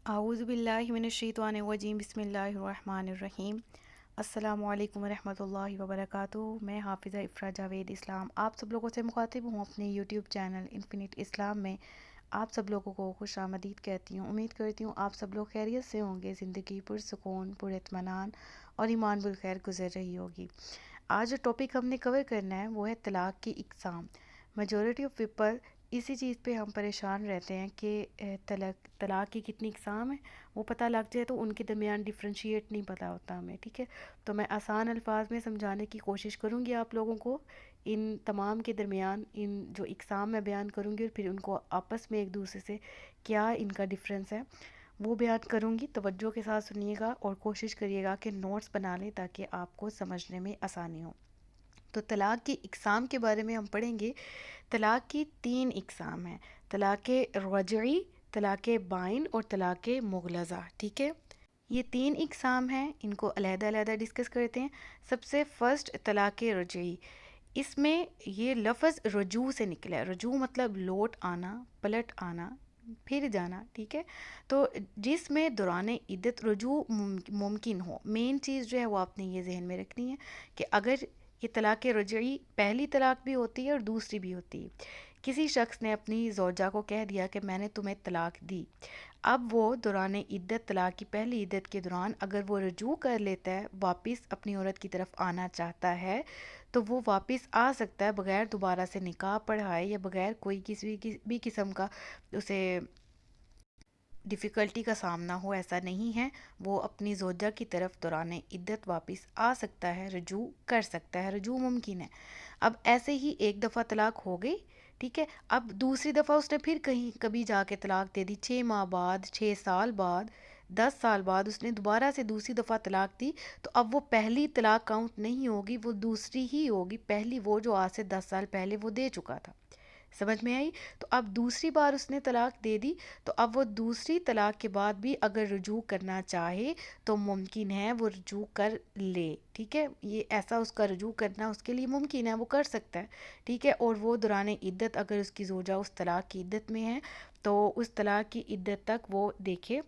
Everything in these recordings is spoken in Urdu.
اعوذ باللہ من الشیطان الرجیم بسم اللہ الرحمن الرحیم۔ السلام علیکم ورحمۃ اللہ وبرکاتہ۔ میں حافظہ افرا جاوید اسلام آپ سب لوگوں سے مخاطب ہوں اپنے یوٹیوب چینل انفینٹ اسلام میں۔ آپ سب لوگوں کو خوش آمدید کہتی ہوں۔ امید کرتی ہوں آپ سب لوگ خیریت سے ہوں گے، زندگی پرسکون پر اطمینان اور ایمان بالخیر گزر رہی ہوگی۔ آج جو ٹاپک ہم نے کور کرنا ہے وہ ہے طلاق کی اقسام۔ میجورٹی آف پیپل اسی چیز پہ ہم پریشان رہتے ہیں کہ طلاق کی کتنی اقسام ہیں، وہ پتہ لگ جائے تو ان کے درمیان ڈفرینشیٹ نہیں پتہ ہوتا ہمیں، ٹھیک ہے۔ تو میں آسان الفاظ میں سمجھانے کی کوشش کروں گی آپ لوگوں کو، ان تمام کے درمیان ان جو اقسام میں بیان کروں گی اور پھر ان کو آپس میں ایک دوسرے سے کیا ان کا ڈفرینس ہے وہ بیان کروں گی۔ توجہ کے ساتھ سنیے گا اور کوشش کریے گا کہ نوٹس بنا لیں تاکہ آپ کو سمجھنے میں آسانی ہو۔ تو طلاق کی اقسام کے بارے میں ہم پڑھیں گے۔ طلاق کی 3 اقسام ہیں: طلاق رجعی، طلاق بائن اور طلاق مغلظہ، ٹھیک ہے۔ یہ 3 اقسام ہیں، ان کو علیحدہ علیحدہ ڈسکس کرتے ہیں۔ سب سے فرسٹ طلاق رجعی، اس میں یہ لفظ رجوع سے نکلا ہے۔ رجوع مطلب لوٹ آنا، پلٹ آنا، پھر جانا، ٹھیک ہے۔ تو جس میں دوران عدت رجوع ممکن ہو، مین چیز جو ہے وہ آپ نے یہ ذہن میں رکھنی ہے کہ اگر یہ طلاق رجعی پہلی طلاق بھی ہوتی ہے اور دوسری بھی ہوتی ہے۔ کسی شخص نے اپنی زوجہ کو کہہ دیا کہ میں نے تمہیں طلاق دی، اب وہ دوران عدت طلاق کی پہلی عدت کے دوران اگر وہ رجوع کر لیتا ہے، واپس اپنی عورت کی طرف آنا چاہتا ہے تو وہ واپس آ سکتا ہے بغیر دوبارہ سے نکاح پڑھائے یا بغیر کوئی کسی بھی قسم کا اسے ڈیفیکلٹی کا سامنا ہو، ایسا نہیں ہے۔ وہ اپنی زوجہ کی طرف دوران عدت واپس آ سکتا ہے، رجوع کر سکتا ہے، رجوع ممکن ہے۔ اب ایسے ہی ایک دفعہ طلاق ہو گئی، ٹھیک ہے۔ اب دوسری دفعہ اس نے پھر کبھی جا کے طلاق دے دی، 6 ماہ بعد، 6 سال بعد، 10 سال بعد اس نے دوبارہ سے دوسری دفعہ طلاق دی، تو اب وہ پہلی طلاق کاؤنٹ نہیں ہوگی، وہ دوسری ہی ہوگی۔ پہلی وہ جو آج سے 10 سال پہلے وہ دے چکا تھا، سمجھ میں آئی؟ تو اب دوسری بار اس نے طلاق دے دی، تو اب وہ دوسری طلاق کے بعد بھی اگر رجوع کرنا چاہے تو ممکن ہے وہ رجوع کر لے، ٹھیک ہے۔ یہ ایسا اس کا رجوع کرنا اس کے لیے ممکن ہے، وہ کر سکتا ہے، ٹھیک ہے۔ اور وہ دوران عدت اگر اس کی زوجہ اس طلاق کی عدت میں ہے تو اس طلاق کی عدت تک وہ دیکھے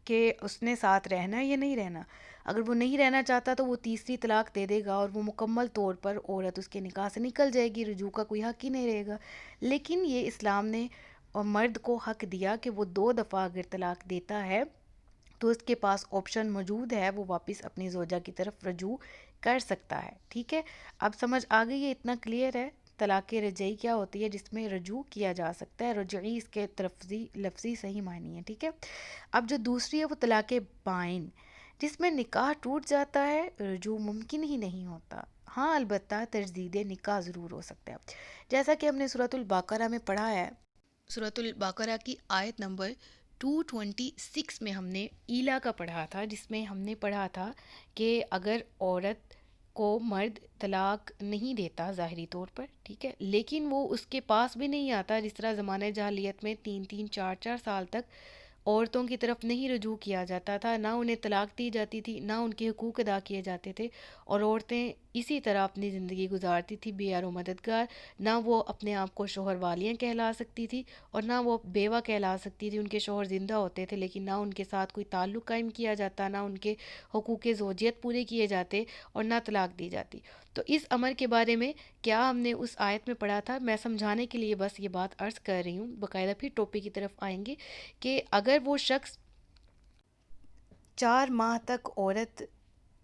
کہ اس نے ساتھ رہنا ہے یا نہیں رہنا۔ اگر وہ نہیں رہنا چاہتا تو وہ تیسری طلاق دے دے گا اور وہ مکمل طور پر عورت اس کے نکاح سے نکل جائے گی، رجوع کا کوئی حق ہی نہیں رہے گا۔ لیکن یہ اسلام نے اور مرد کو حق دیا کہ وہ 2 دفعہ اگر طلاق دیتا ہے تو اس کے پاس آپشن موجود ہے، وہ واپس اپنی زوجہ کی طرف رجوع کر سکتا ہے، ٹھیک ہے۔ اب سمجھ آ گئی ہے؟ اتنا کلیئر ہے طلاق رجعی کیا ہوتی ہے، جس میں رجوع کیا جا سکتا ہے۔ رجعی اس کے لفظی صحیح معنی ہے، ٹھیک ہے۔ اب جو دوسری ہے وہ طلاق بائن، جس میں نکاح ٹوٹ جاتا ہے، رجوع ممکن ہی نہیں ہوتا۔ ہاں البتہ تجدید نکاح ضرور ہو سکتا ہے، جیسا کہ ہم نے سورۃ البقرہ میں پڑھا ہے۔ سورۃ البقرہ کی آیت نمبر 226 میں ہم نے ایلا کا پڑھا تھا، جس میں ہم نے پڑھا تھا کہ اگر عورت کو مرد طلاق نہیں دیتا ظاہری طور پر، ٹھیک ہے، لیکن وہ اس کے پاس بھی نہیں آتا، جس طرح زمانہ جاہلیت میں 3 4 سال تک عورتوں کی طرف نہیں رجوع کیا جاتا تھا، نہ انہیں طلاق دی جاتی تھی، نہ ان کے حقوق ادا کیے جاتے تھے، اور عورتیں اسی طرح اپنی زندگی گزارتی تھی بے یار و مددگار، نہ وہ اپنے آپ کو شوہر والیاں کہلا سکتی تھی اور نہ وہ بیوہ کہلا سکتی تھی۔ ان کے شوہر زندہ ہوتے تھے لیکن نہ ان کے ساتھ کوئی تعلق قائم کیا جاتا، نہ ان کے حقوق زوجیت پورے کیے جاتے اور نہ طلاق دی جاتی۔ تو اس امر کے بارے میں کیا ہم نے اس آیت میں پڑھا تھا، میں سمجھانے کے لیے بس یہ بات عرض کر رہی ہوں، باقاعدہ پھر ٹاپک کی طرف آئیں گے کہ اگر وہ شخص 4 ماہ تک عورت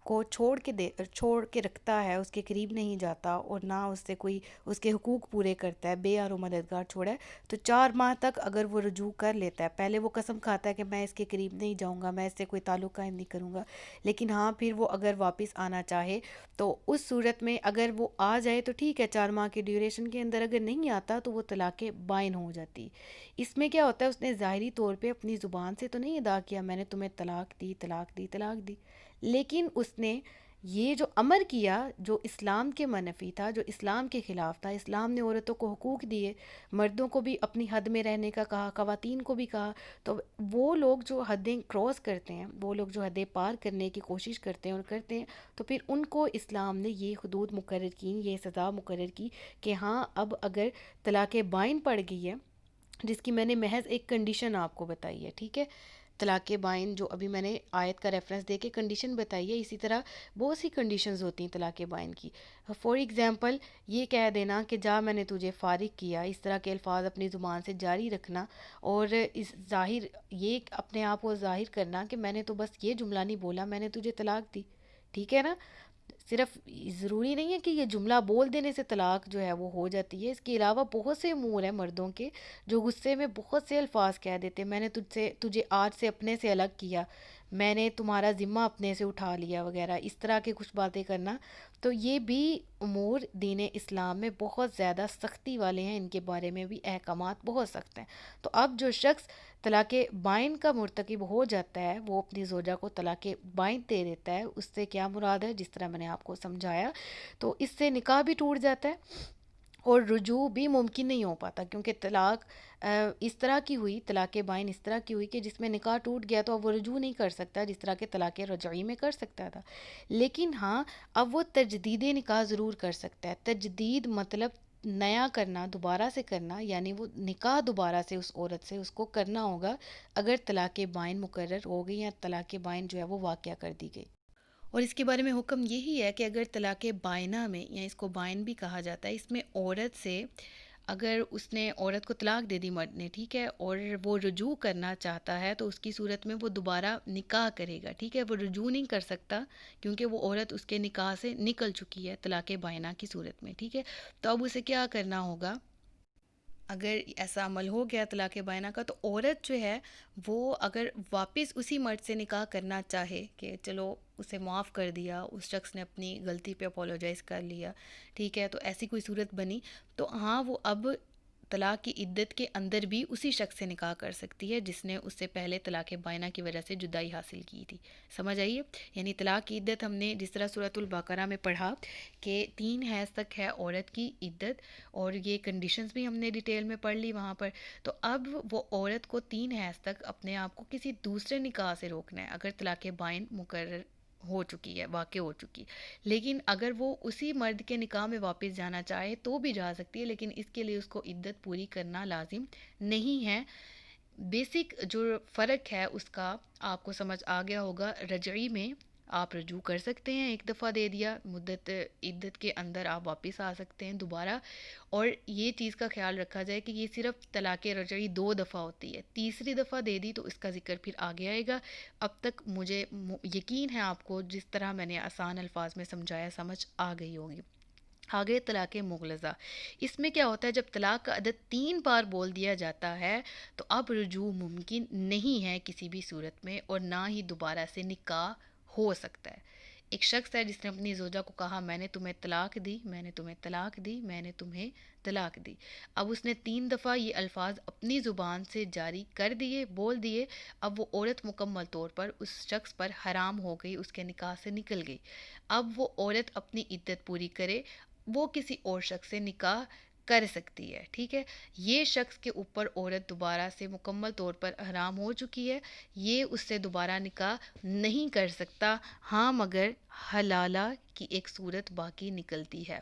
کو چھوڑ کے رکھتا ہے، اس کے قریب نہیں جاتا اور نہ اس سے کوئی اس کے حقوق پورے کرتا ہے، بے یار و مددگار چھوڑا ہے، تو 4 ماہ تک اگر وہ رجوع کر لیتا ہے، پہلے وہ قسم کھاتا ہے کہ میں اس کے قریب نہیں جاؤں گا، میں اس سے کوئی تعلق قائم نہیں کروں گا، لیکن ہاں پھر وہ اگر واپس آنا چاہے تو اس صورت میں اگر وہ آ جائے تو ٹھیک ہے، 4 ماہ کے ڈیوریشن کے اندر اگر نہیں آتا تو وہ طلاق بائن ہو جاتی۔ اس میں کیا ہوتا ہے، اس نے ظاہری طور پہ اپنی زبان سے تو نہیں ادا کیا میں نے تمہیں طلاق دی طلاق دی طلاق دی، لیکن اس نے یہ جو امر کیا جو اسلام کے منفی تھا، جو اسلام کے خلاف تھا۔ اسلام نے عورتوں کو حقوق دیے، مردوں کو بھی اپنی حد میں رہنے کا کہا، خواتین کو بھی کہا، تو وہ لوگ جو حدیں کراس کرتے ہیں، وہ لوگ جو حدیں پار کرنے کی کوشش کرتے ہیں اور کرتے ہیں، تو پھر ان کو اسلام نے یہ حدود مقرر کی، یہ سزا مقرر کی کہ ہاں اب اگر طلاق بائن پڑ گئی ہے، جس کی میں نے محض ایک کنڈیشن آپ کو بتائی ہے، ٹھیک ہے، طلاق بائن جو ابھی میں نے آیت کا ریفرنس دے کے کنڈیشن بتائی ہے، اسی طرح بہت سی کنڈیشنز ہوتی ہیں طلاق بائن کی. فار ایگزامپل یہ کہہ دینا کہ جا میں نے تجھے فارغ کیا، اس طرح کے الفاظ اپنی زبان سے جاری رکھنا، اور اس ظاہر یہ اپنے آپ کو ظاہر کرنا کہ میں نے تو بس یہ جملہ نہیں بولا، میں نے تجھے طلاق دی. ٹھیک ہے نا؟ صرف ضروری نہیں ہے کہ یہ جملہ بول دینے سے طلاق جو ہے وہ ہو جاتی ہے. اس کے علاوہ بہت سے امور ہیں مردوں کے جو غصے میں بہت سے الفاظ کہہ دیتے ہیں. میں نے تجھے آج سے اپنے سے الگ کیا، میں نے تمہارا ذمہ اپنے سے اٹھا لیا وغیرہ، اس طرح کے کچھ باتیں کرنا. تو یہ بھی امور دین اسلام میں بہت زیادہ سختی والے ہیں، ان کے بارے میں بھی احکامات بہت سخت ہیں. تو اب جو شخص طلاق بائن کا مرتکب ہو جاتا ہے، وہ اپنی زوجہ کو طلاق بائن دے دیتا ہے. اس سے کیا مراد ہے؟ جس طرح میں نے آپ کو سمجھایا، تو اس سے نکاح بھی ٹوٹ جاتا ہے اور رجوع بھی ممکن نہیں ہو پاتا، کیونکہ طلاق اس طرح کی ہوئی، طلاق بائن اس طرح کی ہوئی کہ جس میں نکاح ٹوٹ گیا تو اب وہ رجوع نہیں کر سکتا جس طرح کہ طلاق رجعی میں کر سکتا تھا. لیکن ہاں، اب وہ تجدید نکاح ضرور کر سکتا ہے. تجدید مطلب نیا کرنا، دوبارہ سے کرنا، یعنی وہ نکاح دوبارہ سے اس عورت سے اس کو کرنا ہوگا اگر طلاق بائن مقرر ہو گئی یا طلاق بائن جو ہے وہ واقع کر دی گئی. اور اس کے بارے میں حکم یہی ہے کہ اگر طلاق بائنہ میں، یا اس کو بائن بھی کہا جاتا ہے، اس میں عورت سے اگر اس نے عورت کو طلاق دے دی مرد نے، ٹھیک ہے، اور وہ رجوع کرنا چاہتا ہے تو اس کی صورت میں وہ دوبارہ نکاح کرے گا. ٹھیک ہے، وہ رجوع نہیں کر سکتا کیونکہ وہ عورت اس کے نکاح سے نکل چکی ہے طلاق بائنہ کی صورت میں. ٹھیک ہے، تو اب اسے کیا کرنا ہوگا؟ اگر ایسا عمل ہو گیا طلاق بائنہ کا، تو عورت جو ہے وہ اگر واپس اسی مرد سے نکاح کرنا چاہے کہ چلو اسے معاف کر دیا، اس شخص نے اپنی غلطی پہ اپولوجائز کر لیا، ٹھیک ہے، تو ایسی کوئی صورت بنی، تو ہاں وہ اب طلاق کی عدت کے اندر بھی اسی شخص سے نکاح کر سکتی ہے جس نے اس سے پہلے طلاق بائنہ کی وجہ سے جدائی حاصل کی تھی. سمجھ آئیے؟ یعنی طلاق کی عدت ہم نے جس طرح سورۃ البقرہ میں پڑھا کہ 3 حیض تک ہے عورت کی عدت، اور یہ کنڈیشنز بھی ہم نے ڈیٹیل میں پڑھ لی وہاں پر. تو اب وہ عورت کو 3 حیض تک اپنے آپ کو کسی دوسرے نکاح سے روکنا ہے اگر طلاق بائن مقرر ہو چکی ہے، واقع ہو چکی. لیکن اگر وہ اسی مرد کے نکاح میں واپس جانا چاہے تو بھی جا سکتی ہے، لیکن اس کے لیے اس کو عدت پوری کرنا لازم نہیں ہے. بیسک جو فرق ہے اس کا آپ کو سمجھ آ گیا ہوگا. رجعی میں آپ رجوع کر سکتے ہیں، ایک دفعہ دے دیا، مدت عدت کے اندر آپ واپس آ سکتے ہیں دوبارہ. اور یہ چیز کا خیال رکھا جائے کہ یہ صرف طلاق رجعی 2 دفعہ ہوتی ہے، تیسری دفعہ دے دی تو اس کا ذکر پھر آگے آئے گا. اب تک مجھے یقین ہے آپ کو جس طرح میں نے آسان الفاظ میں سمجھایا سمجھ آ گئی ہوگی. آگے طلاق مغلظہ. اس میں کیا ہوتا ہے؟ جب طلاق کا عدد 3 بار بول دیا جاتا ہے تو اب رجوع ممکن نہیں ہے کسی بھی صورت میں، اور نہ ہی دوبارہ سے نکاح ہو سکتا ہے. ایک شخص ہے جس نے اپنی زوجہ کو کہا میں نے تمہیں طلاق دی، میں نے تمہیں طلاق دی، میں نے تمہیں طلاق دی. اب اس نے 3 دفعہ یہ الفاظ اپنی زبان سے جاری کر دیے، بول دیے. اب وہ عورت مکمل طور پر اس شخص پر حرام ہو گئی، اس کے نکاح سے نکل گئی. اب وہ عورت اپنی عدت پوری کرے، وہ کسی اور شخص سے نکاح کر سکتی ہے. ٹھیک ہے، یہ شخص کے اوپر عورت دوبارہ سے مکمل طور پر حرام ہو چکی ہے، یہ اس سے دوبارہ نکاح نہیں کر سکتا. ہاں مگر حلالہ کی ایک صورت باقی نکلتی ہے.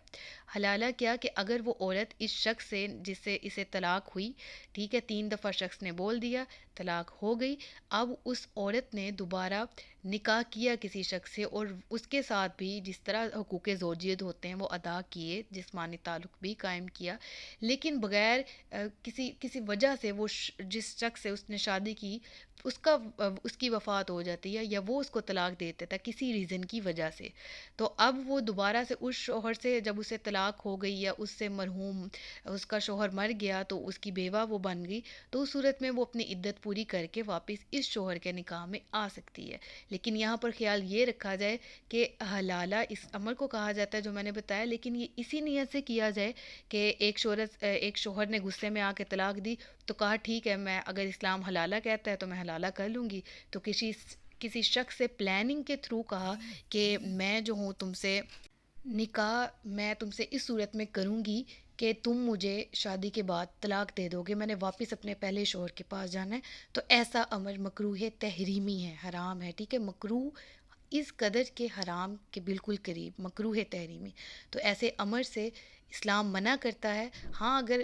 حلالہ کیا؟ کہ اگر وہ عورت اس شخص سے جس سے اسے طلاق ہوئی، ٹھیک ہے، 3 دفعہ شخص نے بول دیا، طلاق ہو گئی، اب اس عورت نے دوبارہ نکاح کیا کسی شخص سے، اور اس کے ساتھ بھی جس طرح حقوق زوجیت ہوتے ہیں وہ ادا کیے، جسمانی تعلق بھی قائم کیا، لیکن بغیر کسی وجہ سے وہ جس شخص سے اس نے شادی کی اس کی وفات ہو جاتی ہے، یا وہ اس کو طلاق دے دیتا ہے کسی ریزن کی وجہ سے. تو اب وہ دوبارہ سے اس شوہر سے جب اسے طلاق ہو گئی، یا اس سے مرحوم اس کا شوہر مر گیا تو اس کی بیوہ وہ بن گئی، تو اس صورت میں وہ اپنی عدت پوری کر کے واپس اس شوہر کے نکاح میں آ سکتی ہے. لیکن یہاں پر خیال یہ رکھا جائے کہ حلالہ اس عمل کو کہا جاتا ہے جو میں نے بتایا، لیکن یہ اسی نیت سے کیا جائے کہ ایک شوہر نے غصے میں آ کے طلاق دی تو کہا ٹھیک ہے، میں اگر اسلام حلالہ کہتا ہے تو میں حلالہ کر لوں گی، تو کسی شخص سے پلاننگ کے تھرو کہا کہ میں جو ہوں تم سے نکاح میں تم سے اس صورت میں کروں گی کہ تم مجھے شادی کے بعد طلاق دے دو گے، میں نے واپس اپنے پہلے شوہر کے پاس جانا ہے. تو ایسا امر مکروہ تحریمی ہے، حرام ہے. ٹھیک ہے، مکروہ اس قدر کے حرام کے بالکل قریب، مکروہ تحریمی. تو ایسے امر سے اسلام منع کرتا ہے. ہاں اگر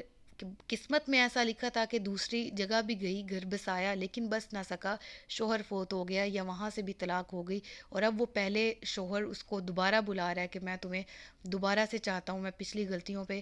قسمت میں ایسا لکھا تھا کہ دوسری جگہ بھی گئی، گھر بسایا، لیکن بس نہ سکا، شوہر فوت ہو گیا یا وہاں سے بھی طلاق ہو گئی، اور اب وہ پہلے شوہر اس کو دوبارہ بلا رہا ہے کہ میں تمہیں دوبارہ سے چاہتا ہوں، میں پچھلی غلطیوں پہ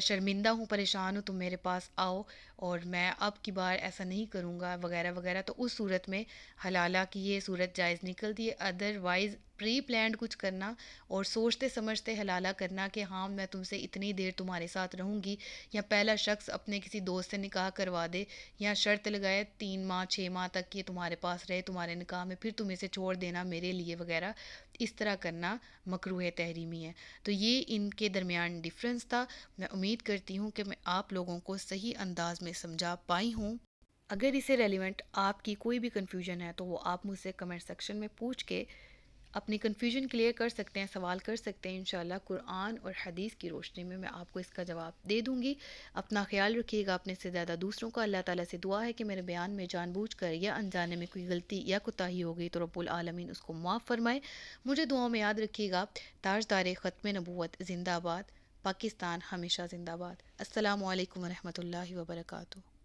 شرمندہ ہوں، پریشان ہوں، تم میرے پاس آؤ اور میں اب کی بار ایسا نہیں کروں گا وغیرہ وغیرہ. تو اس صورت میں حلالہ کی یہ صورت جائز نکلتی ہے. ادروائز پری پلانڈ کچھ کرنا اور سوچتے سمجھتے حلالہ کرنا کہ ہاں میں تم سے اتنی دیر تمہارے ساتھ رہوں گی، یا پہلا شخص اپنے کسی دوست سے نکاح کروا دے یا شرط لگائے 3 ماہ 6 ماہ تک یہ تمہارے پاس رہے تمہارے نکاح میں، پھر تم اسے چھوڑ دینا میرے لیے وغیرہ، اس طرح کرنا مکروہ تحریمی ہے. تو یہ ان کے درمیان ڈفرینس تھا. میں امید کرتی ہوں کہ میں آپ لوگوں کو صحیح انداز میں سمجھا پائی ہوں. اگر اسے ریلیونٹ آپ کی کوئی بھی کنفیوژن ہے تو وہ آپ مجھ سے کمنٹ سیکشن میں پوچھ کے اپنی کنفیوژن کلیئر کر سکتے ہیں، سوال کر سکتے ہیں. انشاءاللہ قرآن اور حدیث کی روشنی میں آپ کو اس کا جواب دے دوں گی. اپنا خیال رکھیے گا، اپنے سے زیادہ دوسروں کا. اللہ تعالیٰ سے دعا ہے کہ میرے بیان میں جان بوجھ کر یا انجانے میں کوئی غلطی یا کوتاہی ہو گئی تو رب العالمین اس کو معاف فرمائے. مجھے دعاؤں میں یاد رکھیے گا. تاجدار ختم نبوت زندہ باد. پاکستان ہمیشہ زندہ باد. السلام علیکم ورحمۃ اللہ وبرکاتہ.